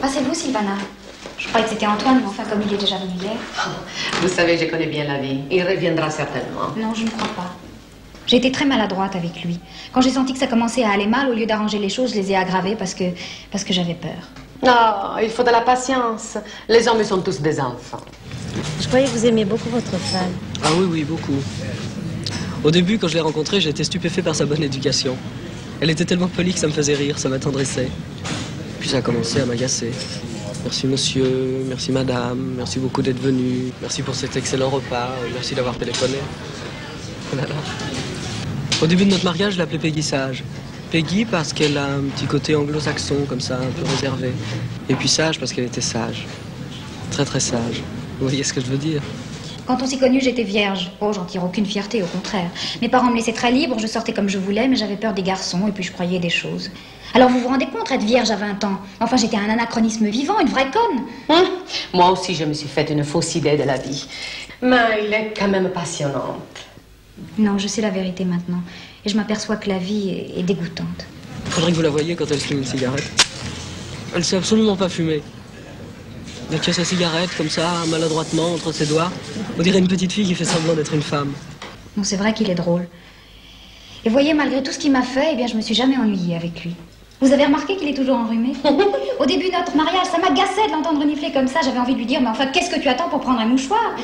Ah, c'est vous, Sylvana? Je croyais que c'était Antoine, mais enfin, comme il est déjà venu hier. Vous savez, je connais bien la vie. Il reviendra certainement. Non, je ne crois pas. J'ai été très maladroite avec lui. Quand j'ai senti que ça commençait à aller mal, au lieu d'arranger les choses, je les ai aggravées parce que j'avais peur. Non, il faut de la patience. Les hommes sont tous des enfants. Je croyais que vous aimiez beaucoup votre femme. Ah oui, oui, beaucoup. Au début, quand je l'ai rencontrée, j'ai été stupéfait par sa bonne éducation. Elle était tellement polie que ça me faisait rire, ça m'attendrissait. Puis ça a commencé à m'agacer. Merci monsieur, merci madame, merci beaucoup d'être venu, merci pour cet excellent repas, merci d'avoir téléphoné. Oh là là. Au début de notre mariage, je l'appelais Peggy Sage. Peggy parce qu'elle a un petit côté anglo-saxon, comme ça, un peu réservé. Et puis Sage parce qu'elle était sage. Très très sage. Vous voyez ce que je veux dire? Quand on s'est connus, j'étais vierge. Oh, j'en tire aucune fierté, au contraire. Mes parents me laissaient très libre, je sortais comme je voulais, mais j'avais peur des garçons et puis je croyais des choses. Alors vous vous rendez compte, être vierge à 20 ans? Enfin, j'étais un anachronisme vivant, une vraie conne. Moi aussi, je me suis fait une fausse idée de la vie. Mais il est quand même passionnant. Non, je sais la vérité maintenant. Et je m'aperçois que la vie est dégoûtante. Faudrait que vous la voyiez quand elle fume une cigarette. Elle sait absolument pas fumer. Elle tient sa cigarette comme ça, maladroitement, entre ses doigts. On dirait une petite fille qui fait semblant d'être une femme. Non, c'est vrai qu'il est drôle. Et voyez, malgré tout ce qu'il m'a fait, eh bien, je me suis jamais ennuyée avec lui. Vous avez remarqué qu'il est toujours enrhumé? Au début de notre mariage, ça m'agaçait de l'entendre renifler comme ça. J'avais envie de lui dire, mais enfin, qu'est-ce que tu attends pour prendre un mouchoir?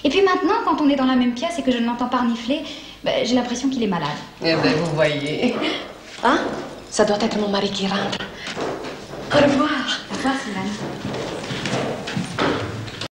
Et puis maintenant, quand on est dans la même pièce et que je ne l'entends pas renifler, ben, j'ai l'impression qu'il est malade. Eh bien, vous voyez. Hein? Ça doit être mon mari qui rentre. Au revoir. Au revoir, Sylvane.